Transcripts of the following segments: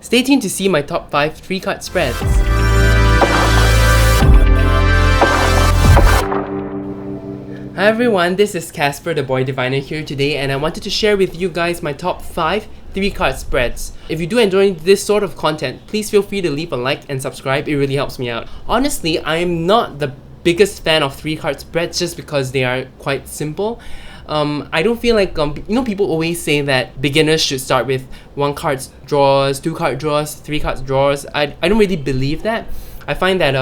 Stay tuned to see my top 5 3-card spreads. Hi everyone, this is Casper the Boy Diviner here today, and I wanted to share with you guys my top 5 3-card spreads. If you do enjoy this sort of content, please feel free to leave a like and subscribe, it really helps me out. Honestly, I am not the biggest fan of 3-card spreads just because they are quite simple. I don't feel like, people always say that beginners should start with 1-card draws, 2-card draws, 3-card draws. I don't really believe that. I find that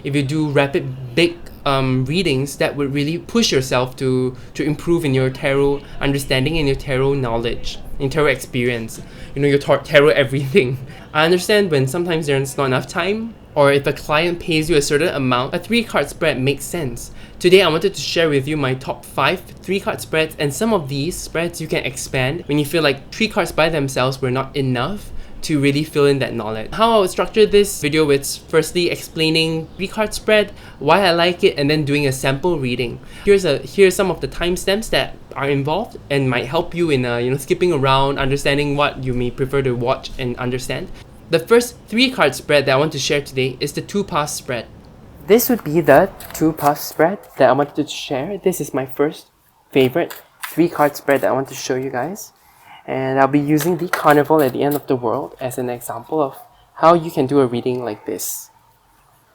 if you do rapid, big readings, that would really push yourself to improve in your tarot understanding and your tarot knowledge, in tarot experience. Your tarot everything. I understand when sometimes there's not enough time, or if a client pays you a certain amount, a 3-card spread makes sense. Today I wanted to share with you my top 5 3-card spreads, and some of these spreads you can expand when you feel like 3 cards by themselves were not enough to really fill in that knowledge. How I would structure this video is firstly explaining 3-card spread, why I like it, and then doing a sample reading. Here's some of the timestamps that are involved and might help you in skipping around, understanding what you may prefer to watch and understand. The first 3-card spread that I want to share today is the 2-pass spread. This would be the 2-pass spread that I wanted to share. This is my first favorite 3-card spread that I want to show you guys. And I'll be using the Carnival at the End of the World as an example of how you can do a reading like this.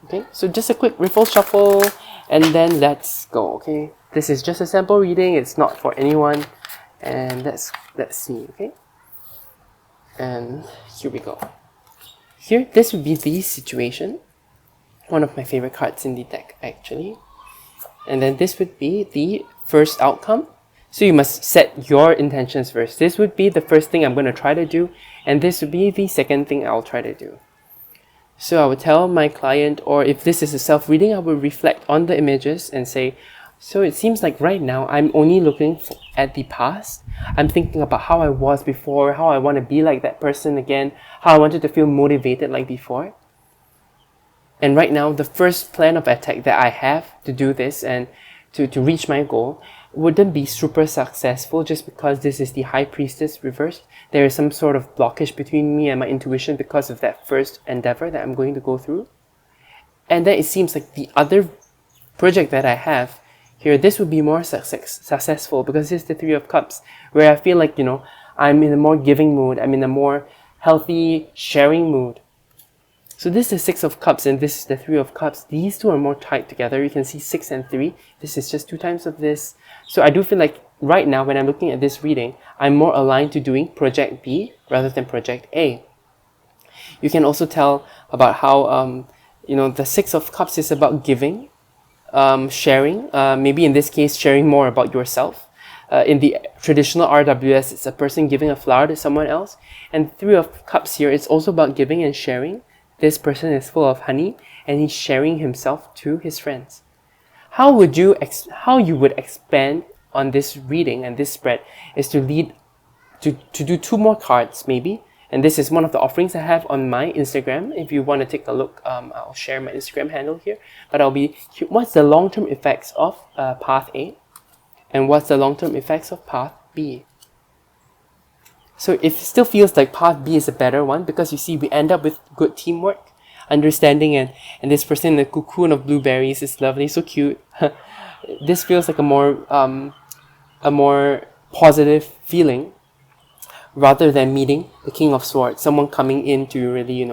Okay, so just a quick riffle shuffle and then let's go, okay? This is just a sample reading, it's not for anyone. And let's see, okay? And here we go. Here, this would be the situation. One of my favorite cards in the deck, actually. And then this would be the first outcome. So you must set your intentions first. This would be the first thing I'm going to try to do, and this would be the second thing I'll try to do. So I would tell my client, or if this is a self-reading, I would reflect on the images and say, so it seems like right now I'm only looking at the past. I'm thinking about how I was before, how I want to be like that person again, how I wanted to feel motivated like before. And right now, the first plan of attack that I have to do this and to reach my goal wouldn't be super successful just because this is the High Priestess reversed. There is some sort of blockage between me and my intuition because of that first endeavor that I'm going to go through. And then it seems like the other project that I have here, this would be more successful because this is the 3 of Cups, where I feel like, I'm in a more giving mood, I'm in a more healthy sharing mood. So this is the 6 of Cups and this is the 3 of Cups. These two are more tied together. You can see 6 and 3. This is just 2 times of this. So I do feel like right now when I'm looking at this reading, I'm more aligned to doing Project B rather than Project A. You can also tell about how, the 6 of Cups is about giving, sharing, maybe in this case, sharing more about yourself. In the traditional RWS, it's a person giving a flower to someone else. And the 3 of Cups here, it's also about giving and sharing. This person is full of honey and he's sharing himself to his friends. How you would expand on this reading and this spread is to do 2 more cards maybe. And this is one of the offerings I have on my Instagram. If you want to take a look, I'll share my Instagram handle here. But what's the long-term effects of Path A? And what's the long-term effects of Path B? So it still feels like Path B is a better one because you see we end up with good teamwork, understanding, and this person in the cocoon of blueberries is lovely, so cute. This feels like a more positive feeling rather than meeting the King of Swords, someone coming in to really,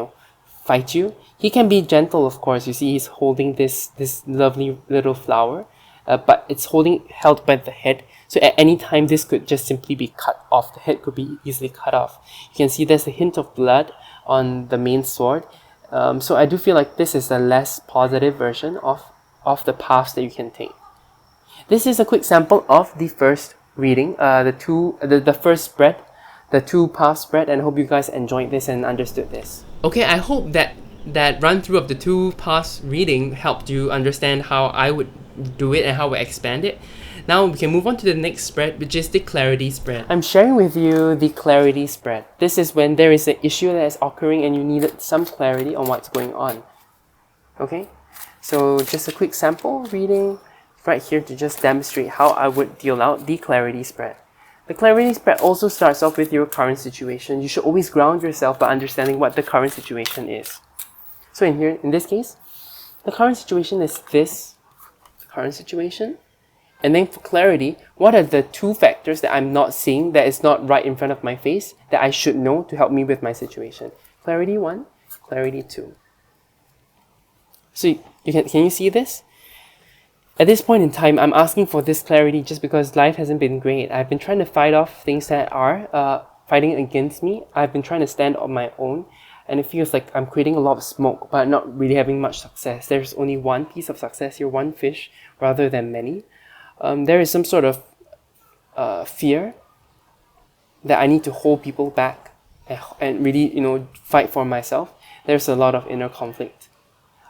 fight you. He can be gentle, of course. You see he's holding this lovely little flower, but it's held by the head. So at any time, this could just simply be cut off. The head could be easily cut off. You can see there's a hint of blood on the main sword. So I do feel like this is a less positive version of the paths that you can take. This is a quick sample of the first reading, the first spread, the 2-path spread, and I hope you guys enjoyed this and understood this. Okay, I hope that run through of the 2-path reading helped you understand how I would do it and how I expand it. Now we can move on to the next spread, which is the clarity spread. I'm sharing with you the clarity spread. This is when there is an issue that is occurring and you needed some clarity on what's going on. Okay, so just a quick sample reading right here to just demonstrate how I would deal out the clarity spread. The clarity spread also starts off with your current situation. You should always ground yourself by understanding what the current situation is. So in this case, the current situation is this, the current situation. And then for clarity, what are the two factors that I'm not seeing, that is not right in front of my face, that I should know to help me with my situation? Clarity 1, clarity 2. So can you see this? At this point in time, I'm asking for this clarity just because life hasn't been great. I've been trying to fight off things that are fighting against me. I've been trying to stand on my own, and it feels like I'm creating a lot of smoke, but not really having much success. There's only one piece of success here, one fish, rather than many. There is some sort of fear that I need to hold people back and really, fight for myself. There's a lot of inner conflict.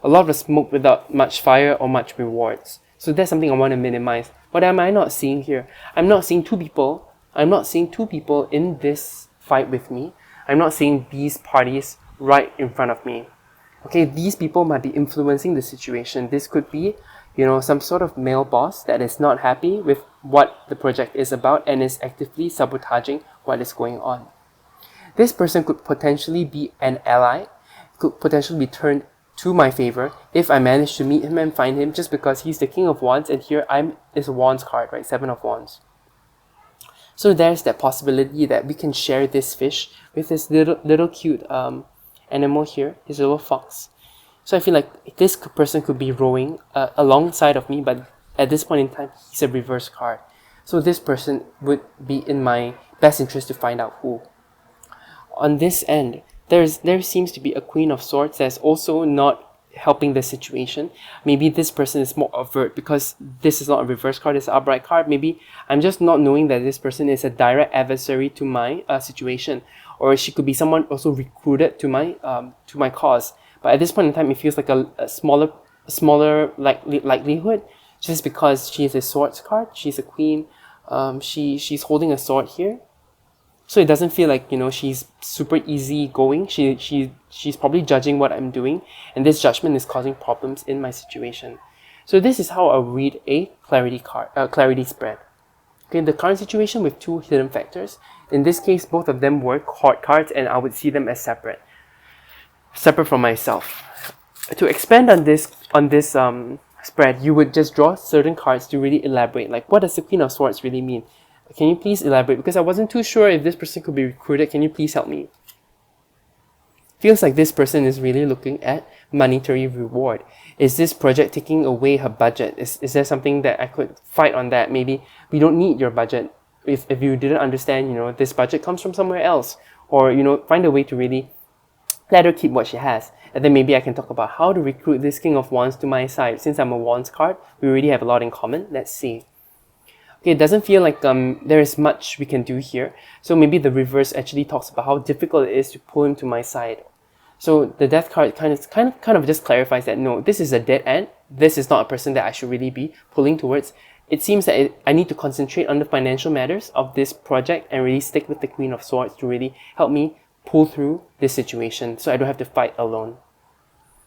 A lot of smoke without much fire or much rewards. So that's something I want to minimize. What am I not seeing here? I'm not seeing two people. I'm not seeing two people in this fight with me. I'm not seeing these parties right in front of me. Okay, these people might be influencing the situation. This could be, some sort of male boss that is not happy with what the project is about and is actively sabotaging what is going on. This person could potentially be an ally, could potentially be turned to my favor if I manage to meet him and find him, just because he's the King of Wands and here is a Wands card, right? 7 of Wands. So there's that possibility that we can share this fish with this little cute animal here, his little fox. So I feel like this person could be rowing alongside of me, but at this point in time, he's a reverse card. So this person would be in my best interest to find out who. On this end, there seems to be a Queen of Swords that's also not helping the situation. Maybe this person is more overt because this is not a reverse card, it's an upright card. Maybe I'm just not knowing that this person is a direct adversary to my situation, or she could be someone also recruited to my cause. But at this point in time, it feels like a smaller likelihood, just because she is a swords card. She's a queen. She's holding a sword here. So it doesn't feel like, she's super easy going. She's probably judging what I'm doing, and this judgment is causing problems in my situation. So this is how I read a clarity spread. Okay, the current situation with two hidden factors. In this case, both of them were court cards, and I would see them as separate from myself. To expand on this spread, you would just draw certain cards to really elaborate. Like, what does the Queen of Swords really mean? Can you please elaborate? Because I wasn't too sure if this person could be recruited. Can you please help me? Feels like this person is really looking at monetary reward. Is this project taking away her budget? Is there something that I could fight on that? Maybe we don't need your budget. If you didn't understand, this budget comes from somewhere else. Or, find a way to really let her keep what she has. And then maybe I can talk about how to recruit this King of Wands to my side. Since I'm a Wands card, we already have a lot in common. Let's see. Okay, it doesn't feel like there is much we can do here. So maybe the reverse actually talks about how difficult it is to pull him to my side. So the Death card kind of just clarifies that no, this is a dead end. This is not a person that I should really be pulling towards. It seems that I need to concentrate on the financial matters of this project and really stick with the Queen of Swords to really help me pull through this situation so I don't have to fight alone.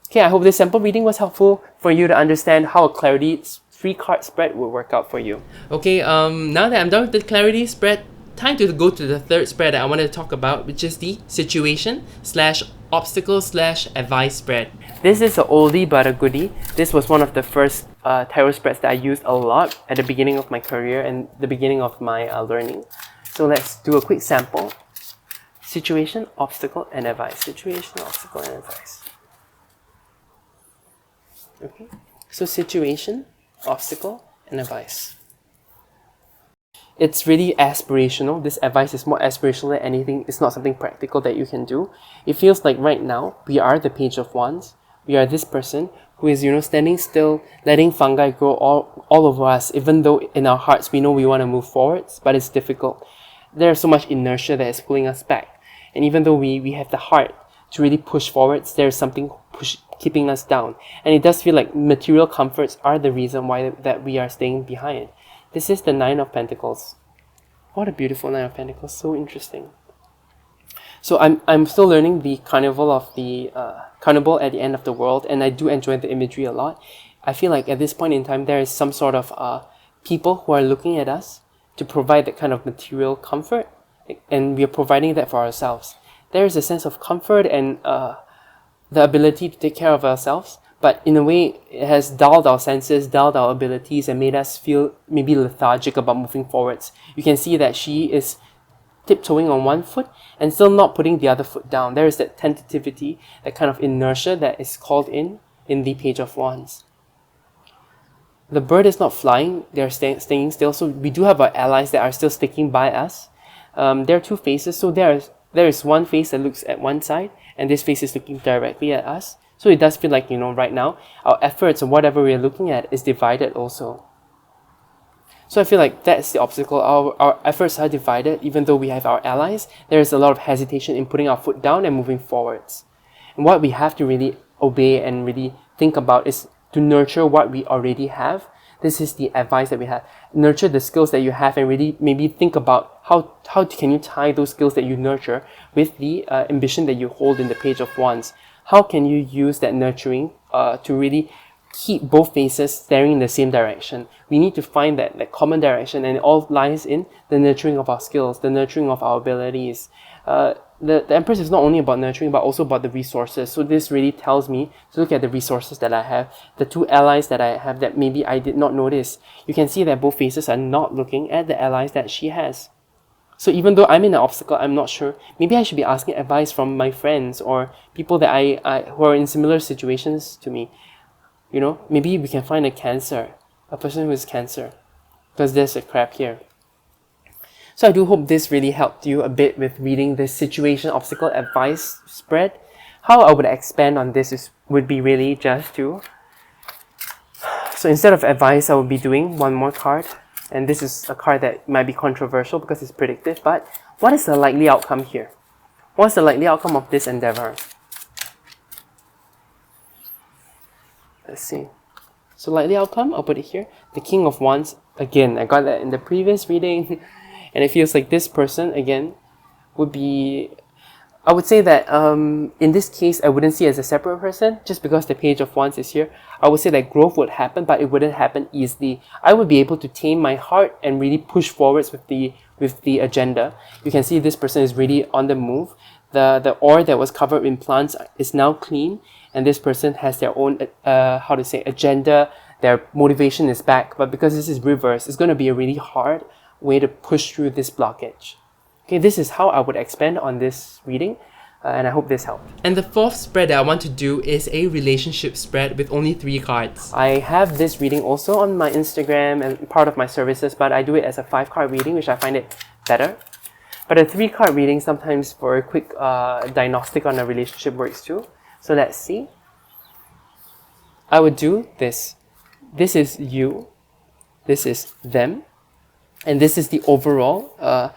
Okay, I hope this sample reading was helpful for you to understand how a clarity 3-card spread will work out for you. Okay, now that I'm done with the clarity spread, time to go to the third spread that I wanted to talk about, which is the situation / obstacle / advice spread. This is an oldie but a goodie. This was one of the first tarot spreads that I used a lot at the beginning of my career and the beginning of my learning. So let's do a quick sample. Situation, obstacle, and advice. Situation, obstacle, and advice. Okay, so situation, obstacle, and advice. It's really aspirational. This advice is more aspirational than anything. It's not something practical that you can do. It feels like right now, we are the Page of Wands. We are this person who is, standing still, letting fungi grow all over us, even though in our hearts we know we want to move forwards, but it's difficult. There's so much inertia that is pulling us back. And even though we have the heart to really push forwards, there's something keeping us down. And it does feel like material comforts are the reason why that we are staying behind. This is the 9 of Pentacles. What a beautiful 9 of Pentacles. So interesting. So I'm still learning the carnival of the carnival at the end of the world, and I do enjoy the imagery a lot. I feel like at this point in time there is some sort of people who are looking at us, to provide that kind of material comfort, and we are providing that for ourselves. There is a sense of comfort and the ability to take care of ourselves, but in a way it has dulled our senses, dulled our abilities, and made us feel maybe lethargic about moving forwards. You can see that she is tiptoeing on one foot and still not putting the other foot down. There is that tentativity, that kind of inertia that is called in the Page of Wands. The bird is not flying, they're staying still, so we do have our allies that are still sticking by us. There are two faces, so there is one face that looks at one side, and this face is looking directly at us. So it does feel like, right now, our efforts or whatever we're looking at is divided also. So I feel like that's the obstacle. Our efforts are divided, even though we have our allies. There is a lot of hesitation in putting our foot down and moving forwards. And what we have to really obey and really think about is to nurture what we already have. This is the advice that we have. Nurture the skills that you have and really maybe think about how can you tie those skills that you nurture with the ambition that you hold in the Page of Wands. How can you use that nurturing to really keep both faces staring in the same direction? We need to find that common direction, and it all lies in the nurturing of our skills, the nurturing of our abilities. The Empress is not only about nurturing, but also about the resources. So this really tells me to look at the resources that I have, the two allies that I have that maybe I did not notice. You can see that both faces are not looking at the allies that she has. So even though I'm in an obstacle, I'm not sure. Maybe I should be asking advice from my friends or people that I who are in similar situations to me. Maybe we can find a person who is Cancer, because there's a crab here. So I do hope this really helped you a bit with reading this situation obstacle advice spread. How I would expand on this would be really just to... So instead of advice, I would be doing one more card. And this is a card that might be controversial because it's predictive, but what is the likely outcome here? What's the likely outcome of this endeavor? Let's see. So likely outcome, I'll put it here. The King of Wands. Again, I got that in the previous reading. And it feels like this person, again, would be... I would say that in this case, I wouldn't see it as a separate person, just because the Page of Wands is here. I would say that growth would happen, but it wouldn't happen easily. I would be able to tame my heart and really push forwards with the agenda. You can see this person is really on the move. The ore that was covered in plants is now clean, and this person has their own, agenda. Their motivation is back, but because this is reverse, it's going to be a really hard way to push through this blockage. Okay, this is how I would expand on this reading, and I hope this helped. And the fourth spread that I want to do is a relationship spread with only 3 cards. I have this reading also on my Instagram and part of my services, but I do it as a 5-card reading, which I find it better. But a 3-card reading sometimes for a quick diagnostic on a relationship works too. So let's see. I would do this. This is you. This is them. And this is the overall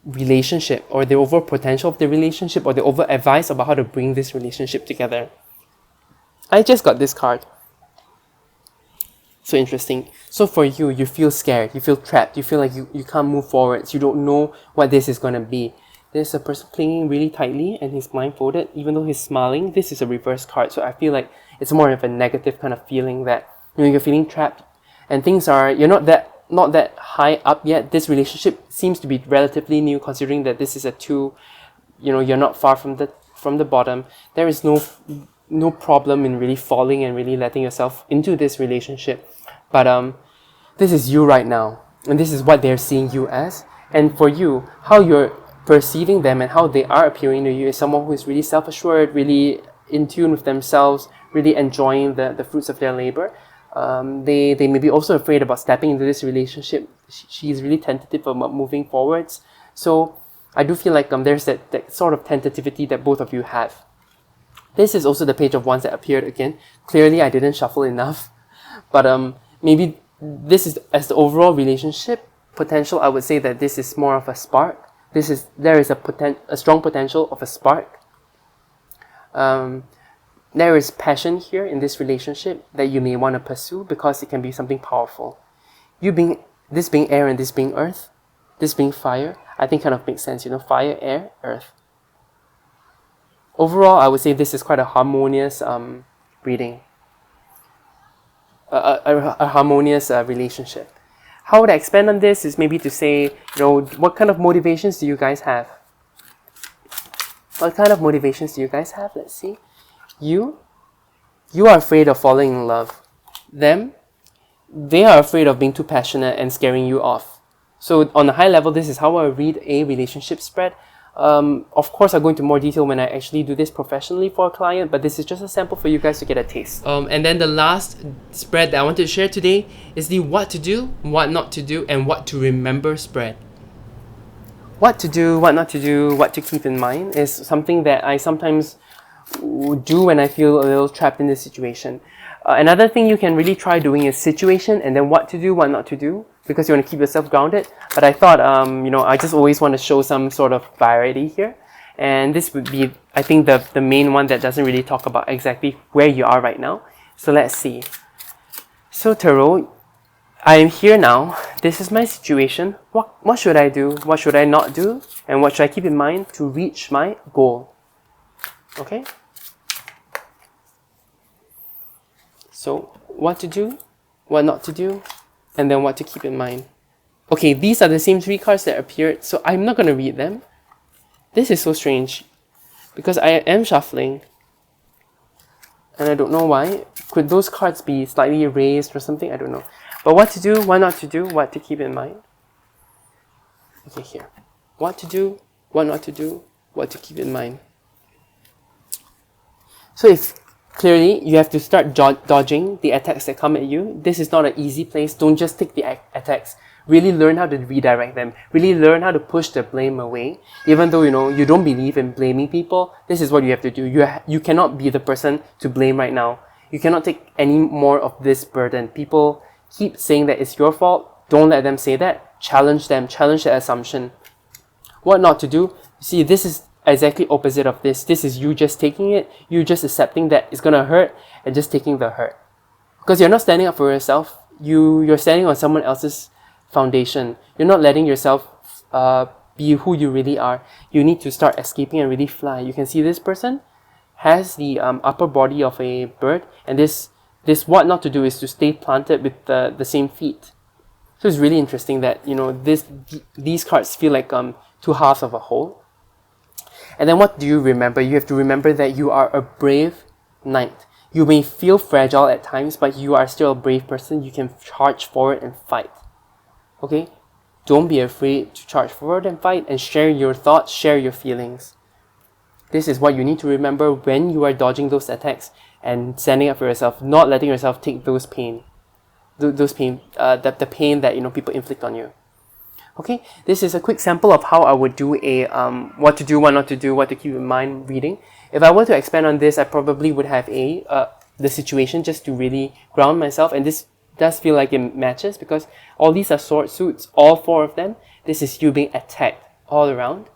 relationship, or the overall potential of the relationship, or the overall advice about how to bring this relationship together. I just got this card. So interesting. So for you, you feel scared, you feel trapped, you feel like you can't move forwards, you don't know what this is going to be. There's a person clinging really tightly and he's blindfolded, even though he's smiling. This is a reverse card, so I feel like it's more of a negative kind of feeling that you're feeling trapped and things are, you're not that high up yet. This relationship seems to be relatively new, considering that this is a 2, you're not far from the bottom. There is no problem in really falling and really letting yourself into this relationship. But this is you right now, and this is what they're seeing you as. And for you, how you're perceiving them and how they are appearing to you is someone who is really self-assured, really in tune with themselves, really enjoying the fruits of their labor. They may be also afraid about stepping into this relationship. She's really tentative about moving forwards. So I do feel like there's that sort of tentativity that both of you have. This is also the Page of Wands that appeared again. Clearly I didn't shuffle enough. But maybe this is, as the overall relationship potential, I would say that this is more of a spark. There is a strong potential of a spark. There is passion here in this relationship that you may want to pursue because it can be something powerful. This being air and this being earth, this being fire, I think kind of makes sense, fire, air, earth. Overall, I would say this is quite a harmonious reading. A harmonious relationship. How would I expand on this is maybe to say, what kind of motivations do you guys have? What kind of motivations do you guys have? Let's see. You are afraid of falling in love. Them, they are afraid of being too passionate and scaring you off. So on a high level, this is how I read a relationship spread. Of course, I'll go into more detail when I actually do this professionally for a client, but this is just a sample for you guys to get a taste. And then the last spread that I wanted to share today is the what to do, what not to do, and what to remember spread. What to do, what not to do, what to keep in mind is something that I sometimes do when I feel a little trapped in this situation. Another thing you can really try doing is situation and then what to do, what not to do, because you want to keep yourself grounded. But I thought, I just always want to show some sort of variety here. And this would be, I think, the main one that doesn't really talk about exactly where you are right now. So let's see. So Tarot, I am here now. This is my situation. What should I do? What should I not do? And what should I keep in mind to reach my goal? Okay? So, what to do, what not to do, and then what to keep in mind. Okay, these are the same 3 cards that appeared, so I'm not going to read them. This is so strange, because I am shuffling, and I don't know why. Could those cards be slightly erased or something? I don't know. But what to do, what not to do, what to keep in mind. Okay, here. What to do, what not to do, what to keep in mind. So if clearly, you have to start dodging the attacks that come at you. This is not an easy place. Don't just take the attacks. Really learn how to redirect them. Really learn how to push the blame away. Even though, you don't believe in blaming people, this is what you have to do. You cannot be the person to blame right now. You cannot take any more of this burden. People keep saying that it's your fault. Don't let them say that. Challenge them. Challenge the assumption. What not to do? See, this is exactly opposite of this. This is you just taking it, you just accepting that it's gonna hurt and just taking the hurt. Because you're not standing up for yourself, you're standing on someone else's foundation. You're not letting yourself be who you really are. You need to start escaping and really fly. You can see this person has the upper body of a bird, and this what not to do is to stay planted with the same feet. So it's really interesting that these cards feel like 2 halves of a whole. And then what do you remember? You have to remember that you are a brave knight. You may feel fragile at times, but you are still a brave person. You can charge forward and fight. Okay? Don't be afraid to charge forward and fight and share your thoughts, share your feelings. This is what you need to remember when you are dodging those attacks and standing up for yourself, not letting yourself take the pain that people inflict on you. Okay, this is a quick sample of how I would do a what to do, what not to do, what to keep in mind reading. If I were to expand on this, I probably would have the situation just to really ground myself, and this does feel like it matches because all these are sword suits, all 4 of them. This is you being attacked all around.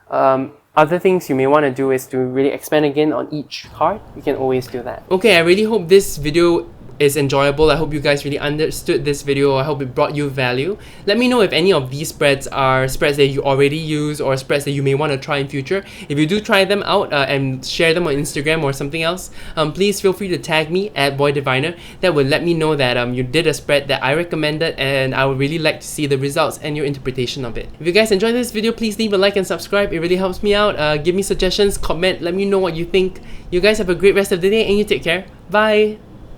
Other things you may want to do is to really expand again on each card. You can always do that. Okay, I really hope this video is enjoyable. I hope you guys really understood this video. I hope it brought you value. Let me know if any of these spreads are spreads that you already use or spreads that you may want to try in future. If you do try them out and share them on Instagram or something else, please feel free to tag me at BoyDiviner. That will let me know that you did a spread that I recommended, and I would really like to see the results and your interpretation of it. If you guys enjoyed this video, please leave a like and subscribe. It really helps me out. Give me suggestions, comment, let me know what you think. You guys have a great rest of the day and you take care. Bye!